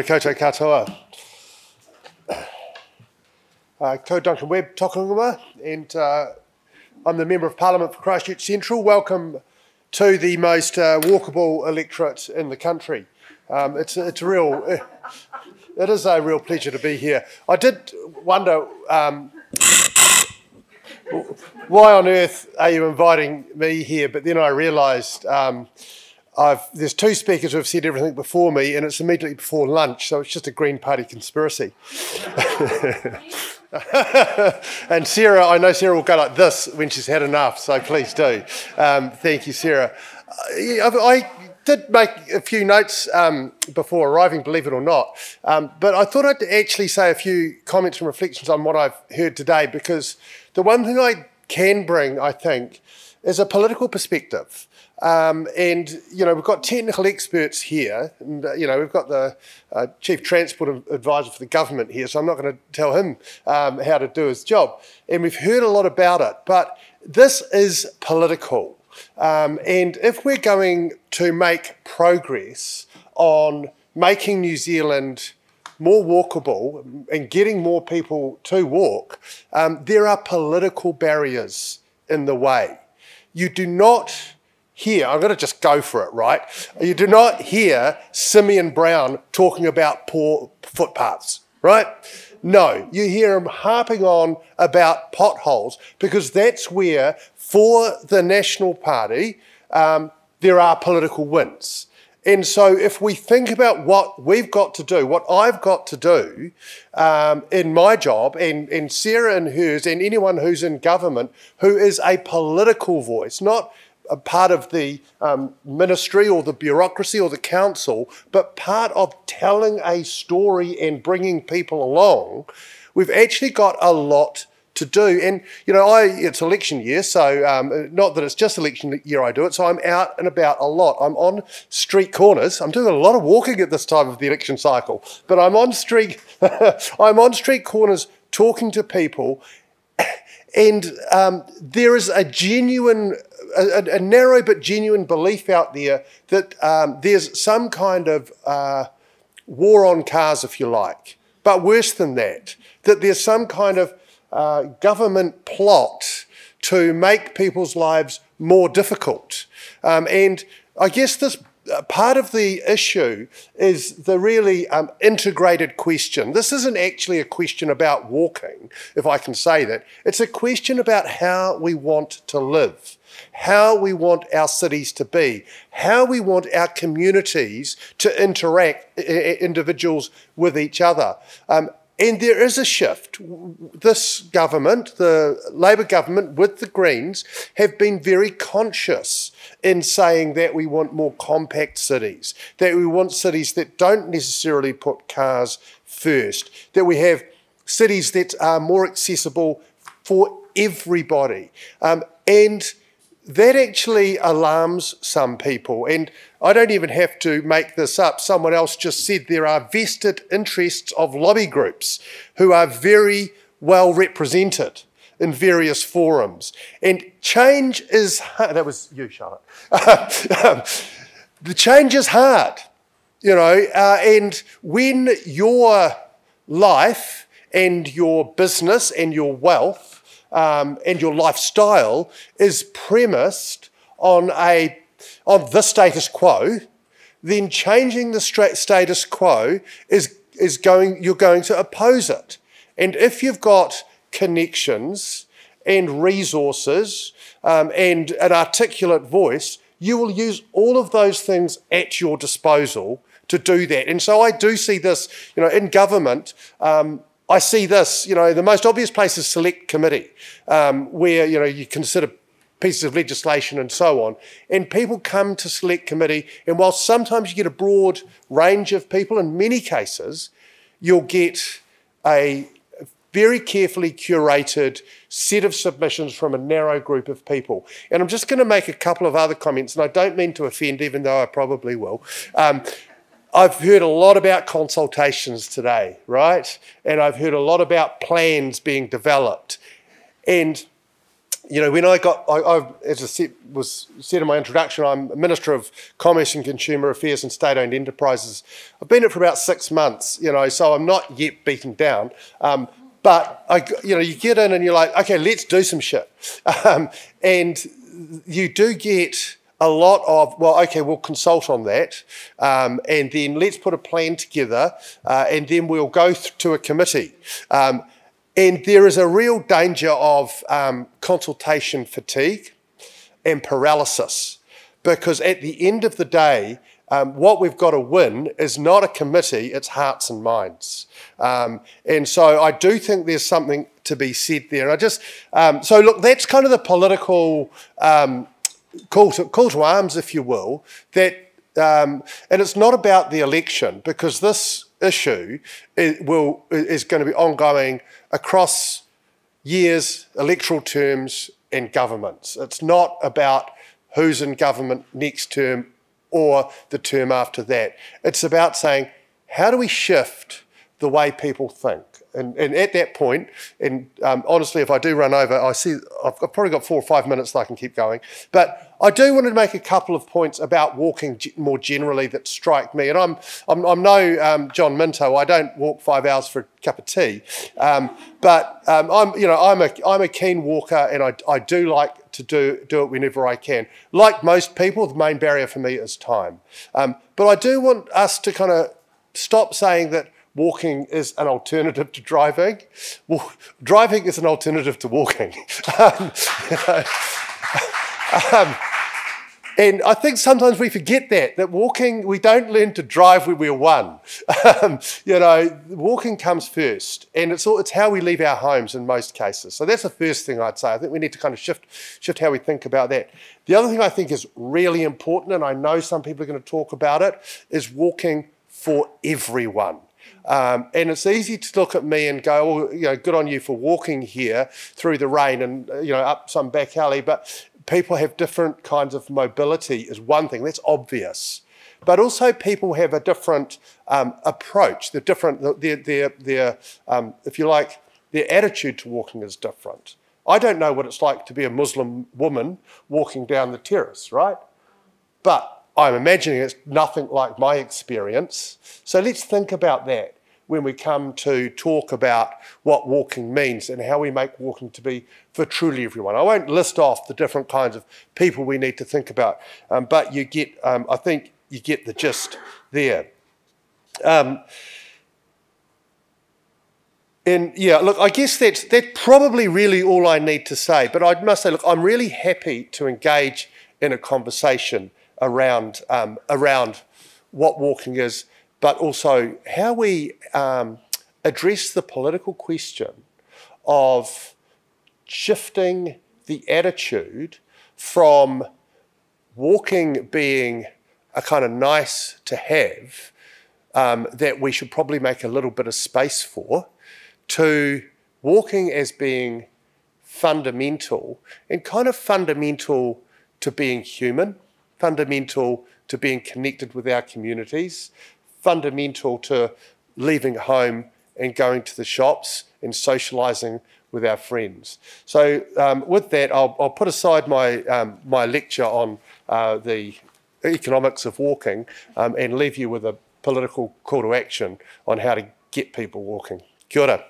Tēnā koutou katoa. Ko Duncan Webb tokongama, and I'm the Member of Parliament for Christchurch Central. Welcome to the most walkable electorate in the country. It is a real pleasure to be here. I did wonder why on earth are you inviting me here, but then I realised there's two speakers who have said everything before me, and it's immediately before lunch, so it's just a Green Party conspiracy. And Sarah, I know Sarah will go like this when she's had enough, so please do. Thank you, Sarah. I did make a few notes before arriving, believe it or not, but I thought I'd actually say a few comments and reflections on what I've heard today, because the one thing I can bring, I think, is a political perspective. And, you know, we've got technical experts here, and, you know, we've got the Chief Transport Advisor for the government here, so I'm not going to tell him how to do his job. And we've heard a lot about it, but this is political. And if we're going to make progress on making New Zealand more walkable and getting more people to walk, there are political barriers in the way. You do not hear, I'm going to just go for it, right? You do not hear Simeon Brown talking about poor footpaths, right? No, you hear him harping on about potholes, because that's where, for the National Party, there are political wins. And so if we think about what we've got to do, what I've got to do in my job, and Sarah in hers, and anyone who's in government who is a political voice, not a part of the ministry or the bureaucracy or the council, but part of telling a story and bringing people along, we've actually got a lot to do. And, you know, it's election year, so not that it's just election year I do it, so I'm out and about a lot. I'm on street corners. I'm doing a lot of walking at this time of the election cycle, but I'm on street corners talking to people, and there is a genuine, a narrow but genuine belief out there that there's some kind of war on cars, if you like, but worse than that, that there's some kind of government plot to make people's lives more difficult. And I guess this part of the issue is the really integrated question. This isn't actually a question about walking, if I can say that. It's a question about how we want to live, how we want our cities to be, how we want our communities to interact, individuals with each other. And there is a shift. This government, the Labour government with the Greens, have been very conscious in saying that we want more compact cities, that we want cities that don't necessarily put cars first, that we have cities that are more accessible for everybody. And that actually alarms some people, and I don't even have to make this up. Someone else just said there are vested interests of lobby groups who are very well represented in various forums. And change is hard. That was you, Charlotte. The change is hard, you know, and when your life and your business and your wealth and your lifestyle is premised on the status quo, then changing the status quo you're going to oppose it. And if you've got connections and resources and an articulate voice, you will use all of those things at your disposal to do that. And so I do see this, you know, in government. I see this, you know, the most obvious place is select committee, where, you know, you consider pieces of legislation and so on. And people come to select committee, and while sometimes you get a broad range of people, in many cases, you'll get a very carefully curated set of submissions from a narrow group of people. And I'm just going to make a couple of other comments, and I don't mean to offend, even though I probably will. I've heard a lot about consultations today, right? And I've heard a lot about plans being developed. And, when I as I was said in my introduction, I'm a Minister of Commerce and Consumer Affairs and State-Owned Enterprises. I've been it for about 6 months, so I'm not yet beaten down. But you get in and you're like, okay, let's do some shit, and you do get a lot of, well, okay, we'll consult on that, and then let's put a plan together, and then we'll go to a committee. And there is a real danger of consultation fatigue and paralysis, because at the end of the day, what we've got to win is not a committee, it's hearts and minds. And so I do think there's something to be said there. And I just, so look, that's kind of the political call to arms, if you will, that, and it's not about the election, because this issue is going to be ongoing across years, electoral terms and governments. It's not about who's in government next term or the term after that. It's about saying, how do we shift the way people think? And at that point, and honestly, if I do run over, I see I've probably got 4 or 5 minutes that I can keep going. But I do want to make a couple of points about walking more generally that strike me. And I'm no John Minto. I don't walk 5 hours for a cup of tea. But I'm a keen walker, and I do like to do it whenever I can. Like most people, the main barrier for me is time. But I do want us to kind of stop saying that walking is an alternative to driving. Well, driving is an alternative to walking. And I think sometimes we forget that walking, we don't learn to drive when we're one. Walking comes first, and it's how we leave our homes in most cases. So that's the first thing I'd say. I think we need to kind of shift how we think about that. The other thing I think is really important, and I know some people are going to talk about it, is walking for everyone. And it's easy to look at me and go, oh, good on you for walking here through the rain and, up some back alley. But people have different kinds of mobility is one thing, that's obvious. But also people have a different approach. They're different, their if you like, their attitude to walking is different. I don't know what it's like to be a Muslim woman walking down the terrace, right? But I'm imagining it's nothing like my experience. So let's think about that when we come to talk about what walking means and how we make walking to be for truly everyone. I won't list off the different kinds of people we need to think about, but you get, I think you get the gist there. And yeah, look, I guess that's probably really all I need to say. But I must say, look, I'm really happy to engage in a conversation around what walking is, but also how we address the political question of shifting the attitude from walking being a kind of nice to have that we should probably make a little bit of space for, to walking as being fundamental, and kind of fundamental to being human, fundamental to being connected with our communities, fundamental to leaving home and going to the shops and socialising with our friends. So with that, I'll put aside my lecture on the economics of walking and leave you with a political call to action on how to get people walking. Kia ora.